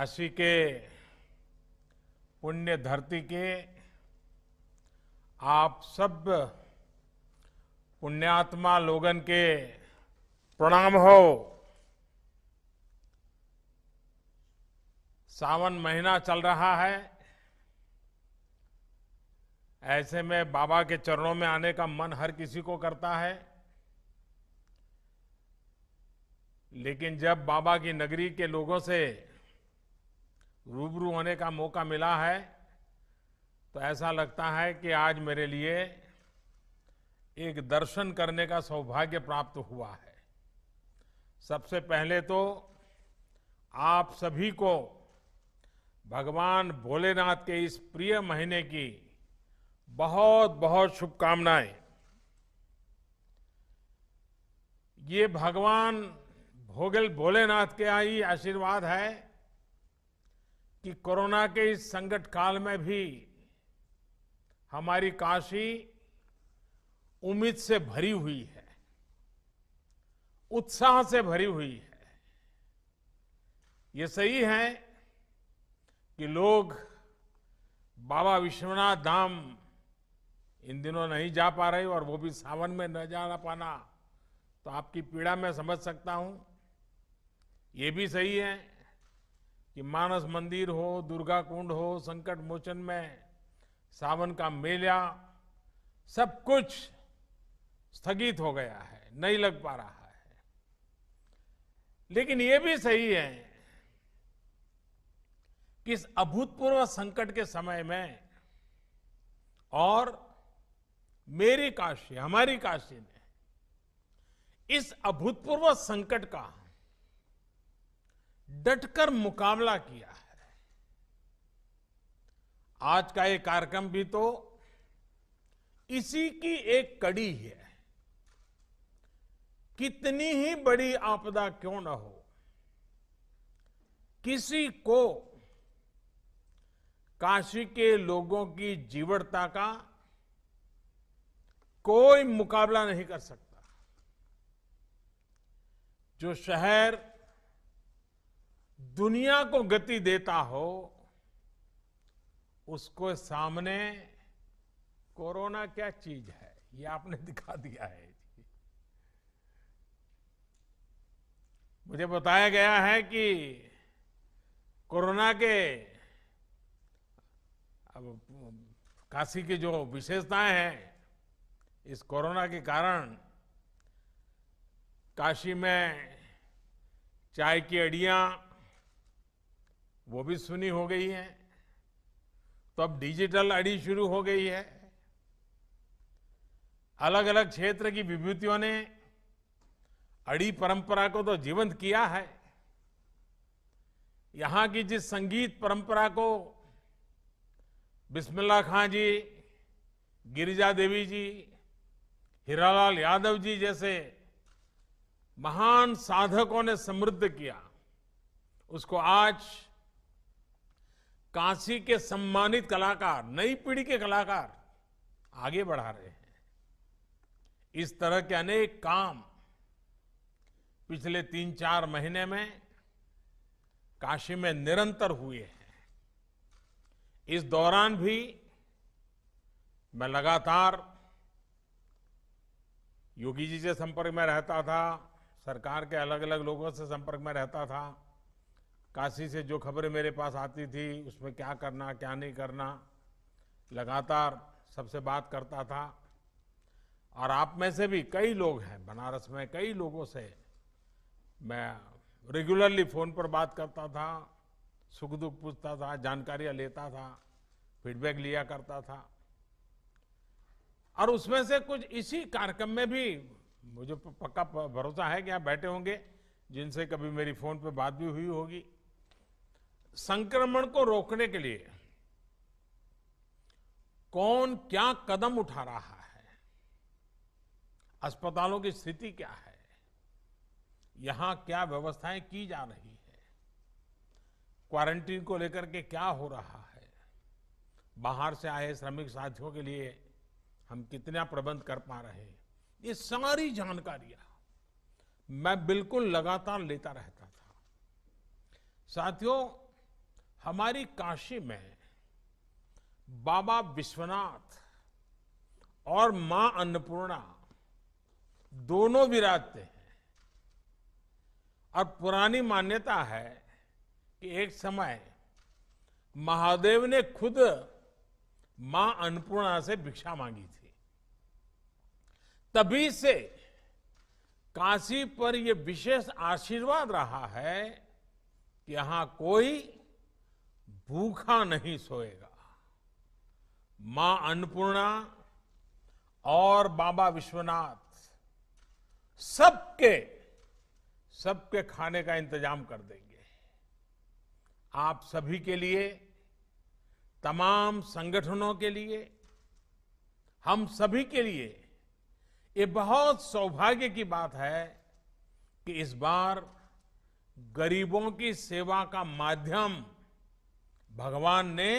काशी के पुण्य धरती के आप सब पुण्यात्मा लोगन के प्रणाम हो। सावन महीना चल रहा है, ऐसे में बाबा के चरणों में आने का मन हर किसी को करता है। लेकिन जब बाबा की नगरी के लोगों से रूबरू होने का मौका मिला है तो ऐसा लगता है कि आज मेरे लिए एक दर्शन करने का सौभाग्य प्राप्त हुआ है। सबसे पहले तो आप सभी को भगवान भोलेनाथ के इस प्रिय महीने की बहुत बहुत शुभकामनाएं। ये भगवान भोलेनाथ के ही आशीर्वाद है कि कोरोना के इस संकट काल में भी हमारी काशी उम्मीद से भरी हुई है, उत्साह से भरी हुई है। ये सही है कि लोग बाबा विश्वनाथ धाम इन दिनों नहीं जा पा रहे और वो भी सावन में न जा पाना, तो आपकी पीड़ा मैं समझ सकता हूं। ये भी सही है कि मानस मंदिर हो, दुर्गा कुंड हो, संकट मोचन में सावन का मेला, सब कुछ स्थगित हो गया है, नहीं लग पा रहा है। लेकिन ये भी सही है कि इस अभूतपूर्व संकट के समय में और मेरी काशी, हमारी काशी ने इस अभूतपूर्व संकट का डटकर मुकाबला किया है। आज का ये कार्यक्रम भी तो इसी की एक कड़ी है। कितनी ही बड़ी आपदा क्यों न हो, किसी को काशी के लोगों की जीवटता का कोई मुकाबला नहीं कर सकता। जो शहर दुनिया को गति देता हो, उसको सामने कोरोना क्या चीज है, ये आपने दिखा दिया है। मुझे बताया गया है कि कोरोना के अब काशी की जो विशेषताएं हैं, इस कोरोना के कारण काशी में चाय की अड़ियां वो भी सुनी हो गई हैं, तो अब डिजिटल अड़ी शुरू हो गई है। अलग अलग क्षेत्र की विभूतियों ने अड़ी परंपरा को तो जीवंत किया है। यहां की जिस संगीत परंपरा को बिस्मिल्लाह खां जी, गिरिजा देवी जी, हीरालाल यादव जी जैसे महान साधकों ने समृद्ध किया, उसको आज काशी के सम्मानित कलाकार, नई पीढ़ी के कलाकार आगे बढ़ा रहे हैं। इस तरह के अनेक काम पिछले 3-4 महीने में काशी में निरंतर हुए हैं। इस दौरान भी मैं लगातार योगी जी से संपर्क में रहता था, सरकार के अलग अलग लोगों से संपर्क में रहता था। काशी से जो खबरें मेरे पास आती थी उसमें क्या करना, क्या नहीं करना, लगातार सबसे बात करता था। और आप में से भी कई लोग हैं, बनारस में कई लोगों से मैं रेगुलरली फोन पर बात करता था, सुख दुख पूछता था, जानकारियां लेता था, फीडबैक लिया करता था। और उसमें से कुछ इसी कार्यक्रम में भी मुझे पक्का भरोसा है कि आप बैठे होंगे जिनसे कभी मेरी फोन पे बात भी हुई होगी। संक्रमण को रोकने के लिए कौन क्या कदम उठा रहा है, अस्पतालों की स्थिति क्या है, यहां क्या व्यवस्थाएं की जा रही है, क्वारंटीन को लेकर के क्या हो रहा है, बाहर से आए श्रमिक साथियों के लिए हम कितना प्रबंध कर पा रहे हैं, ये सारी जानकारियां मैं बिल्कुल लगातार लेता रहता था। साथियों, हमारी काशी में बाबा विश्वनाथ और मां अन्नपूर्णा दोनों विराजते हैं। और पुरानी मान्यता है कि एक समय महादेव ने खुद मां अन्नपूर्णा से भिक्षा मांगी थी। तभी से काशी पर यह विशेष आशीर्वाद रहा है कि यहां कोई भूखा नहीं सोएगा। मां अन्नपूर्णा और बाबा विश्वनाथ सबके खाने का इंतजाम कर देंगे। आप सभी के लिए, तमाम संगठनों के लिए, हम सभी के लिए ये बहुत सौभाग्य की बात है कि इस बार गरीबों की सेवा का माध्यम भगवान ने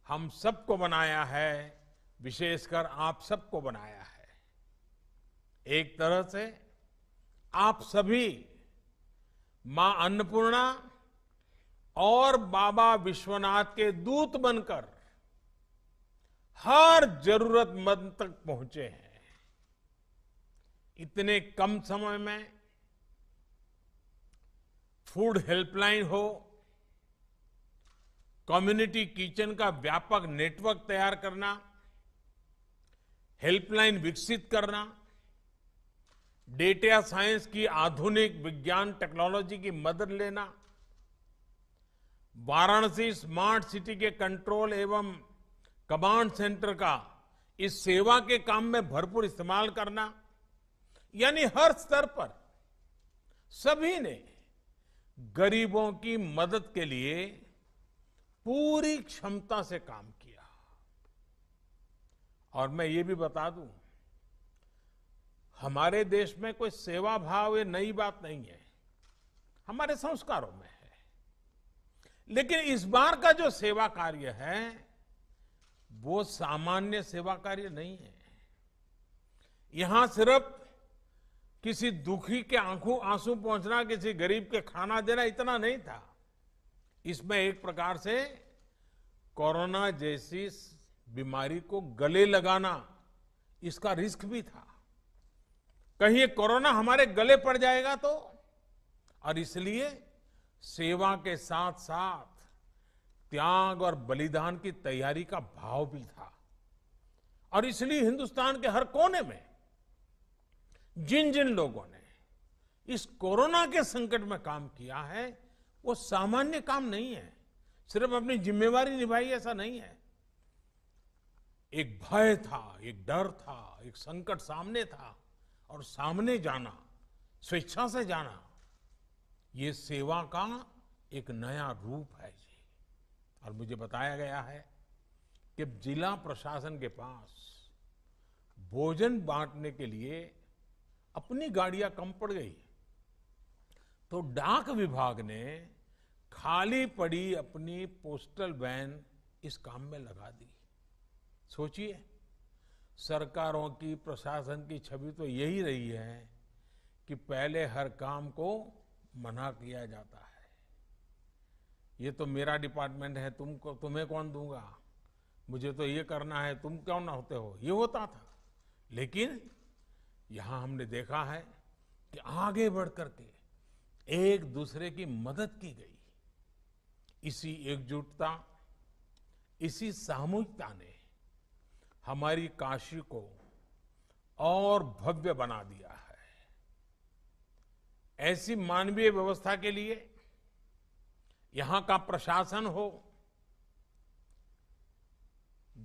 हम सबको बनाया है, विशेषकर आप सबको बनाया है। एक तरह से आप सभी मां अन्नपूर्णा और बाबा विश्वनाथ के दूत बनकर हर जरूरतमंद तक पहुंचे हैं। इतने कम समय में फूड हेल्पलाइन हो, कम्युनिटी किचन का व्यापक नेटवर्क तैयार करना, हेल्पलाइन विकसित करना, डेटा साइंस की आधुनिक विज्ञान टेक्नोलॉजी की मदद लेना, वाराणसी स्मार्ट सिटी के कंट्रोल एवं कमांड सेंटर का इस सेवा के काम में भरपूर इस्तेमाल करना, यानी हर स्तर पर सभी ने गरीबों की मदद के लिए पूरी क्षमता से काम किया। और मैं ये भी बता दूं, हमारे देश में कोई सेवा भाव ये नई बात नहीं है, हमारे संस्कारों में है। लेकिन इस बार का जो सेवा कार्य है वो सामान्य सेवा कार्य नहीं है। यहां सिर्फ किसी दुखी के आंखों आंसू पहुंचना, किसी गरीब के खाना देना, इतना नहीं था। इसमें एक प्रकार से कोरोना जैसी बीमारी को गले लगाना, इसका रिस्क भी था। कहीं ये कोरोना हमारे गले पड़ जाएगा तो, और इसलिए सेवा के साथ साथ त्याग और बलिदान की तैयारी का भाव भी था। और इसलिए हिंदुस्तान के हर कोने में जिन जिन लोगों ने इस कोरोना के संकट में काम किया है वो सामान्य काम नहीं है। सिर्फ अपनी जिम्मेवारी निभाई ऐसा नहीं है। एक भय था, एक डर था, एक संकट सामने था, और सामने जाना, स्वेच्छा से जाना, ये सेवा का एक नया रूप है जी। और मुझे बताया गया है कि जिला प्रशासन के पास भोजन बांटने के लिए अपनी गाड़ियां कम पड़ गई, तो डाक विभाग ने खाली पड़ी अपनी पोस्टल वैन इस काम में लगा दी। सोचिए, सरकारों की, प्रशासन की छवि तो यही रही है कि पहले हर काम को मना किया जाता है। ये तो मेरा डिपार्टमेंट है, तुम्हें कौन दूंगा, मुझे तो ये करना है, तुम क्यों ना होते हो, ये होता था। लेकिन यहां हमने देखा है कि आगे बढ़ करके एक दूसरे की मदद की गई। इसी एकजुटता, इसी सामूहिकता ने हमारी काशी को और भव्य बना दिया है। ऐसी मानवीय व्यवस्था के लिए यहां का प्रशासन हो,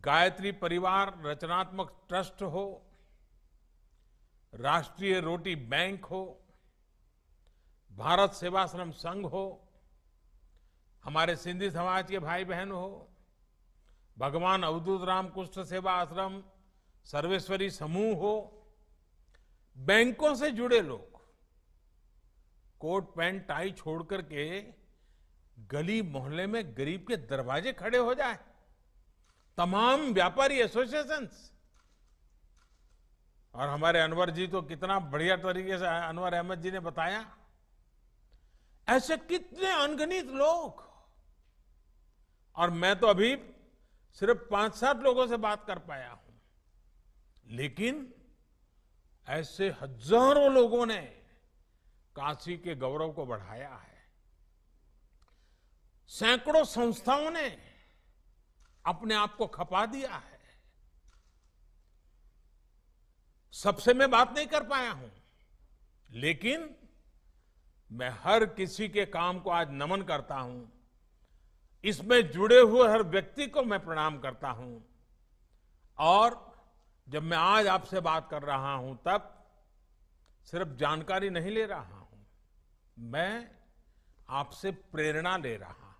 गायत्री परिवार रचनात्मक ट्रस्ट हो, राष्ट्रीय रोटी बैंक हो, भारत सेवाश्रम संघ हो, हमारे सिंधी समाज के भाई बहन हो, भगवान अवधूत राम कुष्ठ सेवा आश्रम, सर्वेश्वरी समूह हो, बैंकों से जुड़े लोग कोट पैंट टाई छोड़ करके गली मोहल्ले में गरीब के दरवाजे खड़े हो जाए, तमाम व्यापारी एसोसिएशंस। और हमारे अनवर जी तो कितना बढ़िया तरीके से अनवर अहमद जी ने बताया, ऐसे कितने अनगिनत लोग और मैं तो अभी सिर्फ 5-7 लोगों से बात कर पाया हूं, लेकिन ऐसे हजारों लोगों ने काशी के गौरव को बढ़ाया है। सैकड़ों संस्थाओं ने अपने आप को खपा दिया है। सबसे मैं बात नहीं कर पाया हूं, लेकिन मैं हर किसी के काम को आज नमन करता हूं। इसमें जुड़े हुए हर व्यक्ति को मैं प्रणाम करता हूं। और जब मैं आज आपसे बात कर रहा हूं, तब सिर्फ जानकारी नहीं ले रहा हूं, मैं आपसे प्रेरणा ले रहा हूं।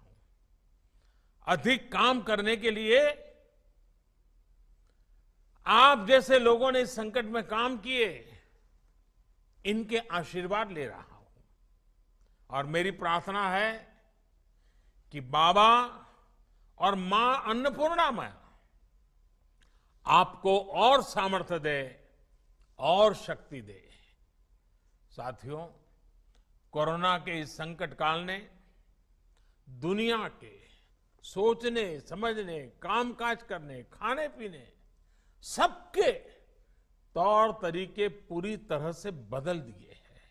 अधिक काम करने के लिए आप जैसे लोगों ने इस संकट में काम किए, इनके आशीर्वाद ले रहा हूं। और मेरी प्रार्थना है कि बाबा और मां अन्नपूर्णा में आपको और सामर्थ्य दे और शक्ति दे। साथियों, कोरोना के इस संकट काल ने दुनिया के सोचने, समझने, कामकाज करने, खाने पीने, सबके तौर तरीके पूरी तरह से बदल दिए हैं।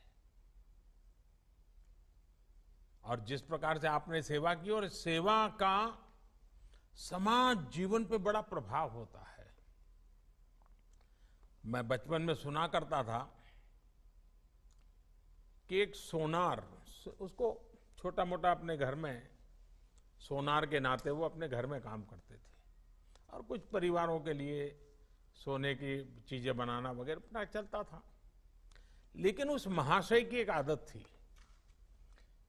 और जिस प्रकार से आपने सेवा की, और सेवा का समाज जीवन पे बड़ा प्रभाव होता है। मैं बचपन में सुना करता था कि एक सोनार, उसको छोटा मोटा अपने घर में सोनार के नाते वो अपने घर में काम करते थे, और कुछ परिवारों के लिए सोने की चीजें बनाना वगैरह अपना चलता था। लेकिन उस महाशय की एक आदत थी,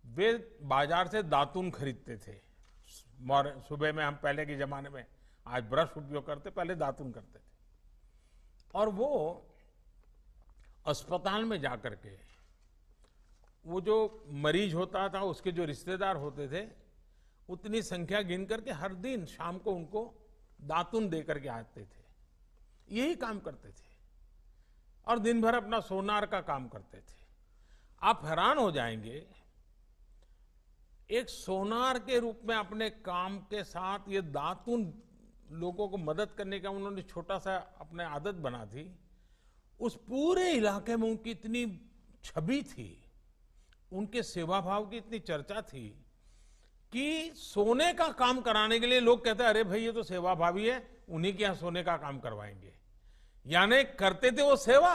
वे बाजार से दातून खरीदते थे। सुबह में, हम पहले के जमाने में आज ब्रश उपयोग करते, पहले दातून करते थे। और वो अस्पताल में जाकर के वो जो मरीज होता था, उसके जो रिश्तेदार होते थे, उतनी संख्या गिन करके हर दिन शाम को उनको दातून दे करके आते थे। यही काम करते थे और दिन भर अपना सोनार का काम करते थे। आप हैरान हो जाएंगे, एक सोनार के रूप में अपने काम के साथ ये दातून लोगों को मदद करने का उन्होंने छोटा सा अपने आदत बना थी। उस पूरे इलाके में उनकी इतनी छवि थी, उनके सेवा भाव की इतनी चर्चा थी कि सोने का काम कराने के लिए लोग कहते, अरे भाई ये तो सेवा भावी है, उन्हीं के यहां सोने का काम करवाएंगे। यानी करते थे वो सेवा,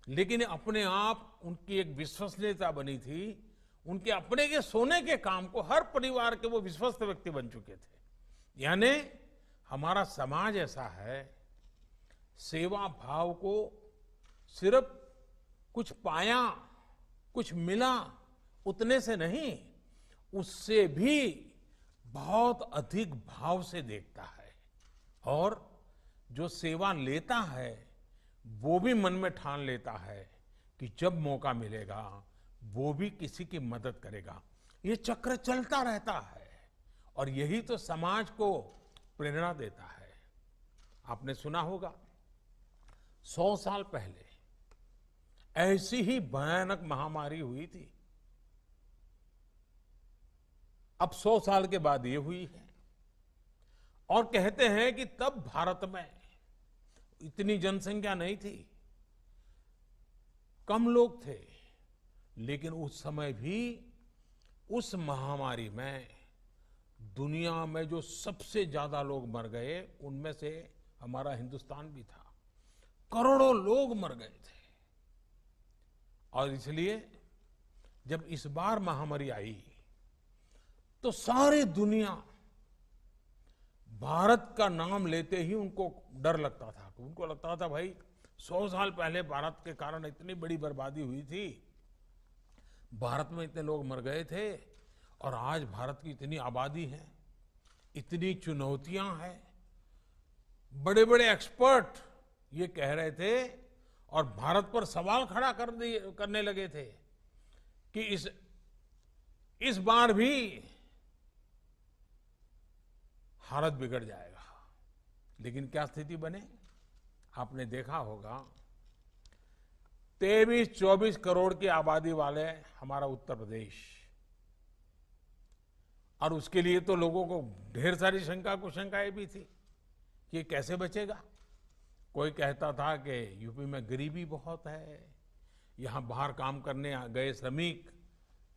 लेकिन अपने आप उनकी एक विश्वसनीयता बनी थी। उनके अपने के सोने के काम को हर परिवार के वो विश्वस्त व्यक्ति बन चुके थे। यानी हमारा समाज ऐसा है, सेवा भाव को सिर्फ कुछ पाया, कुछ मिला, उतने से नहीं, उससे भी बहुत अधिक भाव से देखता है। और जो सेवा लेता है वो भी मन में ठान लेता है कि जब मौका मिलेगा वो भी किसी की मदद करेगा। ये चक्र चलता रहता है और यही तो समाज को प्रेरणा देता है। आपने सुना होगा 100 साल पहले ऐसी ही भयानक महामारी हुई थी। अब 100 साल के बाद ये हुई है। और कहते हैं कि तब भारत में इतनी जनसंख्या नहीं थी, कम लोग थे, लेकिन उस समय भी उस महामारी में दुनिया में जो सबसे ज्यादा लोग मर गए, उनमें से हमारा हिंदुस्तान भी था। करोड़ों लोग मर गए थे। और इसलिए जब इस बार महामारी आई तो सारी दुनिया भारत का नाम लेते ही उनको डर लगता था। उनको लगता था भाई 100 साल पहले भारत के कारण इतनी बड़ी बर्बादी हुई थी, भारत में इतने लोग मर गए थे, और आज भारत की इतनी आबादी है, इतनी चुनौतियां हैं। बड़े बड़े एक्सपर्ट ये कह रहे थे और भारत पर सवाल खड़ा करने लगे थे कि इस बार भी हालत बिगड़ जाएगा। लेकिन क्या स्थिति बने, आपने देखा होगा 23-24 करोड़ की आबादी वाले हमारा उत्तर प्रदेश और उसके लिए तो लोगों को ढेर सारी शंका कुशंकाएं भी थी कि ये कैसे बचेगा। कोई कहता था कि यूपी में गरीबी बहुत है, यहाँ बाहर काम करने गए श्रमिक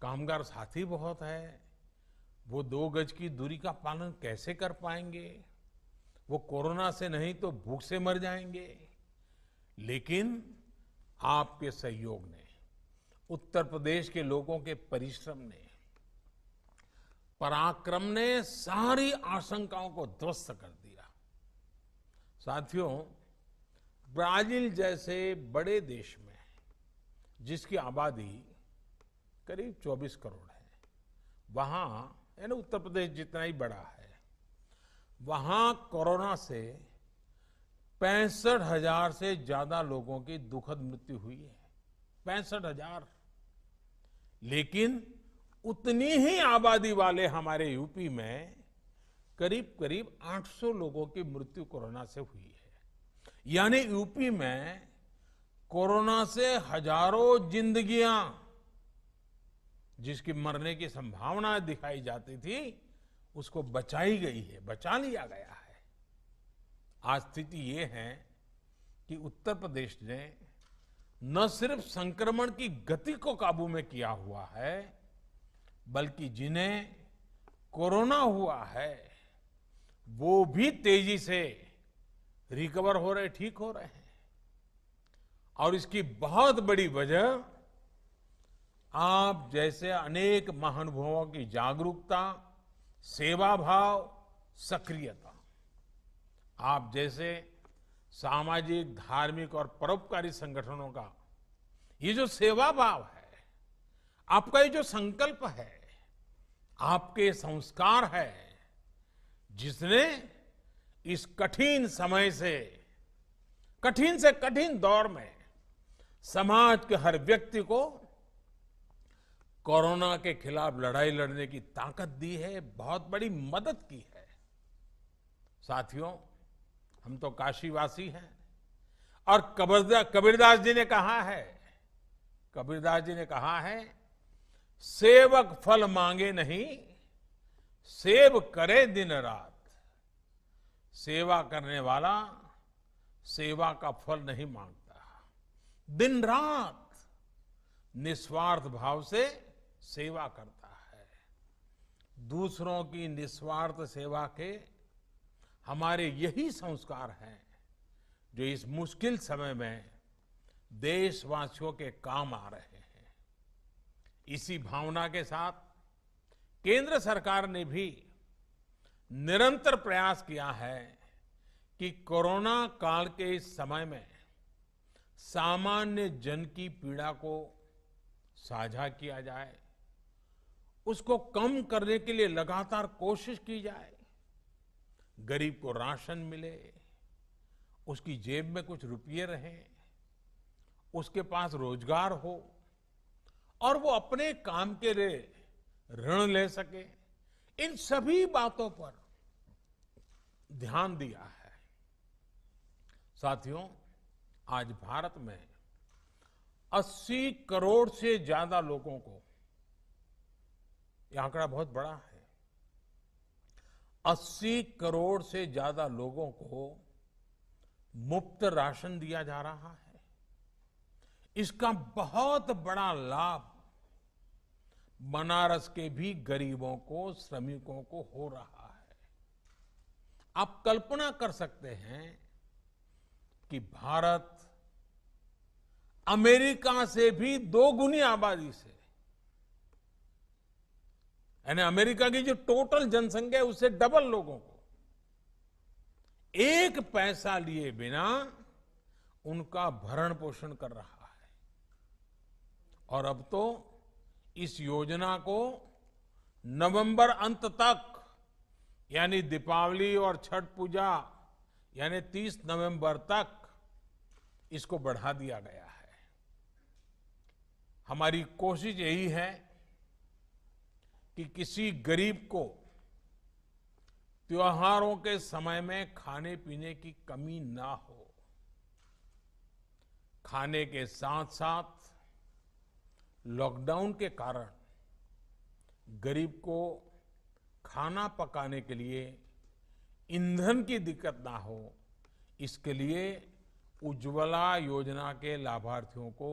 कामगार साथी बहुत है, वो 2 गज की दूरी का पालन कैसे कर पाएंगे, वो कोरोना से नहीं तो भूख से मर जाएंगे। लेकिन आपके सहयोग ने, उत्तर प्रदेश के लोगों के परिश्रम ने, पराक्रम ने सारी आशंकाओं को ध्वस्त कर दिया। साथियों, ब्राजील जैसे बड़े देश में जिसकी आबादी करीब 24 करोड़ है, वहां यानी उत्तर प्रदेश जितना ही बड़ा है, वहां कोरोना से 65,000 से ज्यादा लोगों की दुखद मृत्यु हुई है। 65,000। लेकिन उतनी ही आबादी वाले हमारे यूपी में करीब करीब 800 लोगों की मृत्यु कोरोना से हुई है। यानी यूपी में कोरोना से हजारों जिंदगियां जिसकी मरने की संभावना दिखाई जाती थी, उसको बचाई गई है, बचा लिया गया है। आज स्थिति ये है कि उत्तर प्रदेश ने न सिर्फ संक्रमण की गति को काबू में किया हुआ है, बल्कि जिन्हें कोरोना हुआ है वो भी तेजी से रिकवर हो रहे, ठीक हो रहे हैं। और इसकी बहुत बड़ी वजह आप जैसे अनेक महानुभावों की जागरूकता, सेवा भाव, सक्रियता, आप जैसे सामाजिक, धार्मिक और परोपकारी संगठनों का ये जो सेवा भाव है, आपका ये जो संकल्प है, आपके संस्कार है, जिसने इस कठिन समय से कठिन दौर में समाज के हर व्यक्ति को कोरोना के खिलाफ लड़ाई लड़ने की ताकत दी है, बहुत बड़ी मदद की है। साथियों, हम तो काशीवासी हैं और कबीरदास जी ने कहा है, सेवक फल मांगे नहीं, सेव करे दिन रात। सेवा करने वाला सेवा का फल नहीं मांगता, दिन रात निस्वार्थ भाव से सेवा करता है। दूसरों की निस्वार्थ सेवा के हमारे यही संस्कार हैं जो इस मुश्किल समय में देशवासियों के काम आ रहे हैं। इसी भावना के साथ केंद्र सरकार ने भी निरंतर प्रयास किया है कि कोरोना काल के इस समय में सामान्य जन की पीड़ा को साझा किया जाए, उसको कम करने के लिए लगातार कोशिश की जाए। गरीब को राशन मिले, उसकी जेब में कुछ रुपये रहें, उसके पास रोजगार हो और वो अपने काम के लिए ऋण ले सके। इन सभी बातों पर ध्यान दिया है। साथियों, आज भारत में 80 करोड़ से ज्यादा लोगों को, यह आंकड़ा बहुत बड़ा है, 80 करोड़ से ज्यादा लोगों को मुफ्त राशन दिया जा रहा है। इसका बहुत बड़ा लाभ बनारस के भी गरीबों को, श्रमिकों को हो रहा है। आप कल्पना कर सकते हैं कि भारत अमेरिका से भी 2 गुनी आबादी से, यानी अमेरिका की जो टोटल जनसंख्या है उससे डबल लोगों को एक पैसा लिए बिना उनका भरण पोषण कर रहा है। और अब तो इस योजना को नवंबर अंत तक, यानी दीपावली और छठ पूजा यानी 30 नवंबर तक इसको बढ़ा दिया गया है। हमारी कोशिश यही है कि किसी गरीब को त्योहारों के समय में खाने पीने की कमी ना हो। खाने के साथ साथ लॉकडाउन के कारण गरीब को खाना पकाने के लिए ईंधन की दिक्कत ना हो, इसके लिए उज्ज्वला योजना के लाभार्थियों को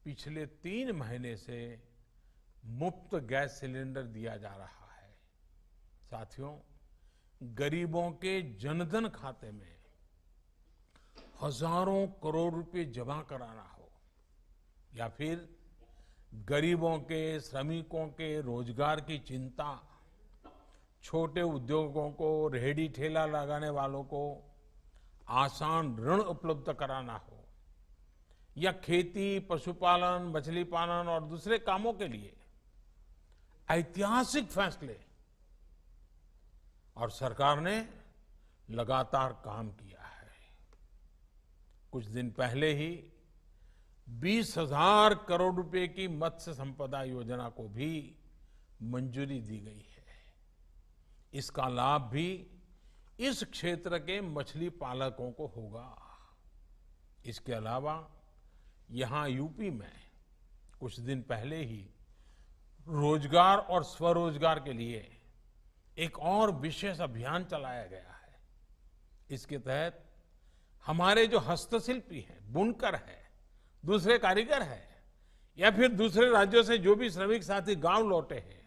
पिछले 3 महीने से मुफ्त गैस सिलेंडर दिया जा रहा है। साथियों, गरीबों के जनधन खाते में हजारों करोड़ रुपए जमा कराना हो या फिर गरीबों के, श्रमिकों के रोजगार की चिंता, छोटे उद्योगों को, रेहड़ी ठेला लगाने वालों को आसान ऋण उपलब्ध कराना हो या खेती, पशुपालन, मछली पालन और दूसरे कामों के लिए ऐतिहासिक फैसले, और सरकार ने लगातार काम किया है। कुछ दिन पहले ही 20,000 करोड़ रुपए की मत्स्य संपदा योजना को भी मंजूरी दी गई है। इसका लाभ भी इस क्षेत्र के मछली पालकों को होगा। इसके अलावा यहां यूपी में कुछ दिन पहले ही रोजगार और स्वरोजगार के लिए एक और विशेष अभियान चलाया गया है। इसके तहत हमारे जो हस्तशिल्पी हैं, बुनकर हैं, दूसरे कारीगर हैं या फिर दूसरे राज्यों से जो भी श्रमिक साथी गांव लौटे हैं,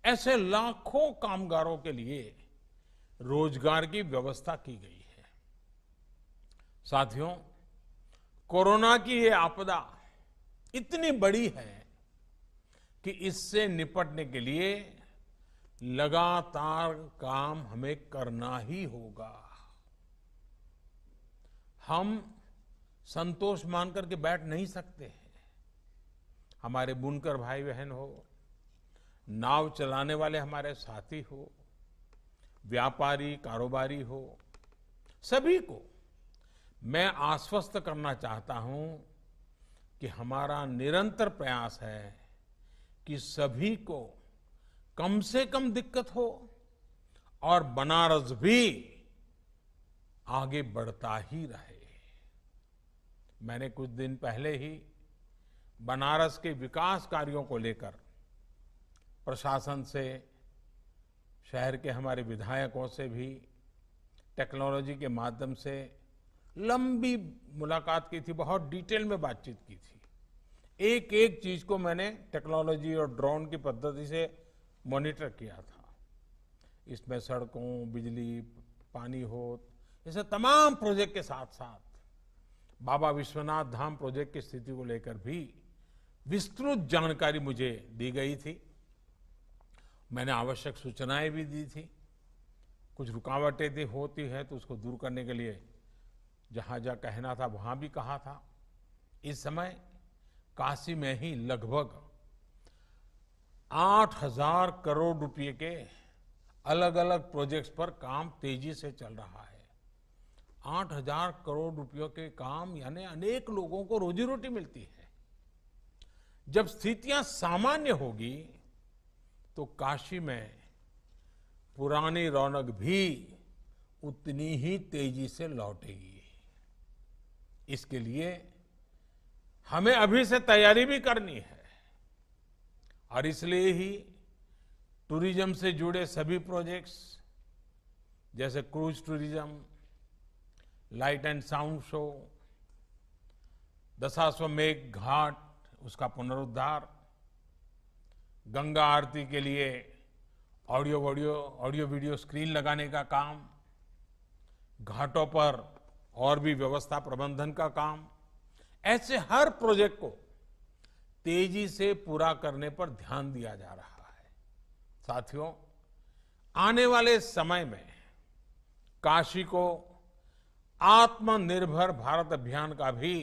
ऐसे लाखों कामगारों के लिए रोजगार की व्यवस्था की गई है। साथियों, कोरोना की ये आपदा इतनी बड़ी है कि इससे निपटने के लिए लगातार काम हमें करना ही होगा। हम संतोष मानकर के बैठ नहीं सकते हैं। हमारे बुनकर भाई बहन हो, नाव चलाने वाले हमारे साथी हो, व्यापारी, कारोबारी हो, सभी को मैं आश्वस्त करना चाहता हूं कि हमारा निरंतर प्रयास है कि सभी को कम से कम दिक्कत हो और बनारस भी आगे बढ़ता ही रहे। मैंने कुछ दिन पहले ही बनारस के विकास कार्यों को लेकर प्रशासन से, शहर के हमारे विधायकों से भी टेक्नोलॉजी के माध्यम से लंबी मुलाकात की थी, बहुत डिटेल में बातचीत की थी। एक एक चीज को मैंने टेक्नोलॉजी और ड्रोन की पद्धति से मॉनिटर किया था। इसमें सड़कों, बिजली, पानी हो, ऐसे तमाम प्रोजेक्ट के साथ साथ बाबा विश्वनाथ धाम प्रोजेक्ट की स्थिति को लेकर भी विस्तृत जानकारी मुझे दी गई थी। मैंने आवश्यक सूचनाएं भी दी थी। कुछ रुकावटें थी, होती है तो उसको दूर करने के लिए जहां जहां कहना था वहां भी कहा था। इस समय काशी में ही लगभग 8,000 करोड़ रुपए के अलग अलग प्रोजेक्ट्स पर काम तेजी से चल रहा है। 8,000 करोड़ रुपयों के काम यानी अनेक लोगों को रोजी रोटी मिलती है। जब स्थितियां सामान्य होगी तो काशी में पुरानी रौनक भी उतनी ही तेजी से लौटेगी। इसके लिए हमें अभी से तैयारी भी करनी है और इसलिए ही टूरिज्म से जुड़े सभी प्रोजेक्ट्स जैसे cruise tourism, light and sound show, Dashashwamedh Ghat, उसका पुनरुद्धार, गंगा आरती के लिए ऑडियो वीडियो स्क्रीन लगाने का काम, घाटों पर और भी व्यवस्था प्रबंधन का काम, ऐसे हर प्रोजेक्ट को तेजी से पूरा करने पर ध्यान दिया जा रहा है। साथियों, आने वाले समय में काशी को आत्मनिर्भर भारत अभियान का भी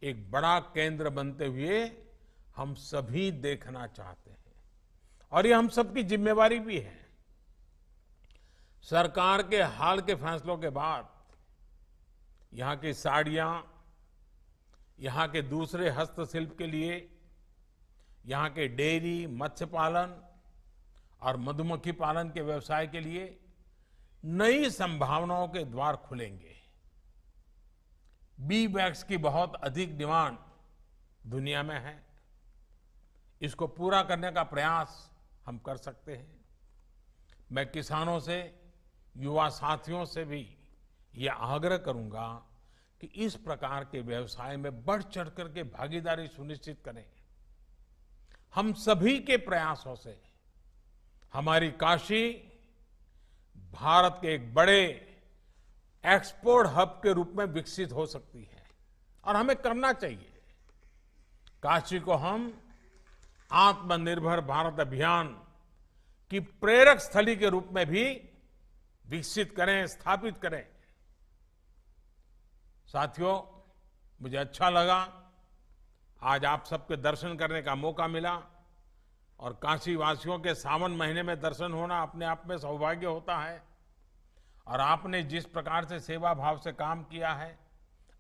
एक बड़ा केंद्र बनते हुए हम सभी देखना चाहते हैं और ये हम सबकी जिम्मेवारी भी है। सरकार के हाल के फैसलों के बाद यहां की साड़ियां, यहां के दूसरे हस्तशिल्प के लिए, यहां के डेयरी, मत्स्य पालन और मधुमक्खी पालन के व्यवसाय के लिए नई संभावनाओं के द्वार खुलेंगे। बी वैक्स की बहुत अधिक डिमांड दुनिया में है। इसको पूरा करने का प्रयास हम कर सकते हैं। मैं किसानों से, युवा साथियों से भी ये आग्रह करूंगा कि इस प्रकार के व्यवसाय में बढ़ चढ़कर के भागीदारी सुनिश्चित करें। हम सभी के प्रयासों से हमारी काशी भारत के एक बड़े एक्सपोर्ट हब के रूप में विकसित हो सकती है और हमें करना चाहिए। काशी को हम आत्मनिर्भर भारत अभियान की प्रेरक स्थली के रूप में भी विकसित करें, स्थापित करें। साथियों, मुझे अच्छा लगा आज आप सबके दर्शन करने का मौका मिला और काशी वासियों के सावन महीने में दर्शन होना अपने आप में सौभाग्य होता है। और आपने जिस प्रकार से सेवा भाव से काम किया है,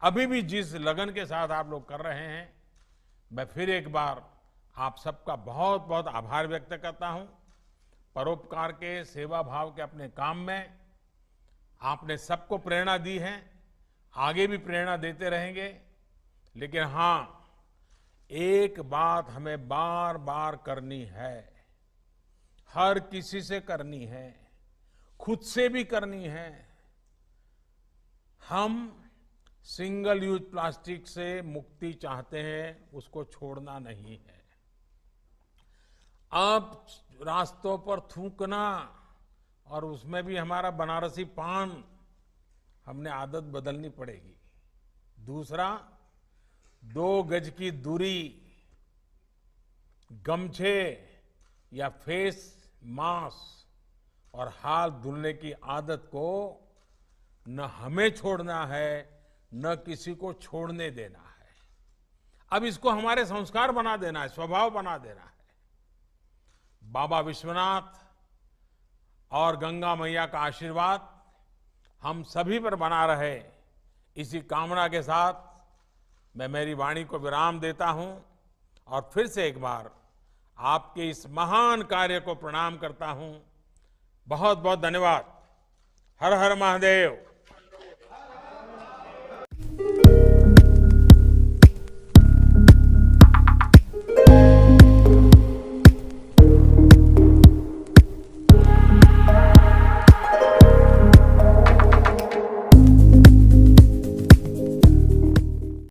अभी भी जिस लगन के साथ आप लोग कर रहे हैं, मैं फिर एक बार आप सबका बहुत बहुत आभार व्यक्त करता हूं। परोपकार के, सेवा भाव के अपने काम में आपने सबको प्रेरणा दी है, आगे भी प्रेरणा देते रहेंगे। लेकिन हाँ, एक बात हमें बार बार करनी है, हर किसी से करनी है, खुद से भी करनी है। हम सिंगल यूज प्लास्टिक से मुक्ति चाहते हैं, उसको छोड़ना नहीं है। अब रास्तों पर थूकना और उसमें भी हमारा बनारसी पान, हमने आदत बदलनी पड़ेगी। दूसरा, 2 गज की दूरी, गमछे या फेस मास्क और हाथ धुलने की आदत को न हमें छोड़ना है, न किसी को छोड़ने देना है। अब इसको हमारे संस्कार बना देना है, स्वभाव बना देना है। बाबा विश्वनाथ और गंगा मैया का आशीर्वाद हम सभी पर बना रहे, इसी कामना के साथ मैं मेरी वाणी को विराम देता हूं और फिर से एक बार आपके इस महान कार्य को प्रणाम करता हूं। बहुत बहुत धन्यवाद। हर हर महादेव।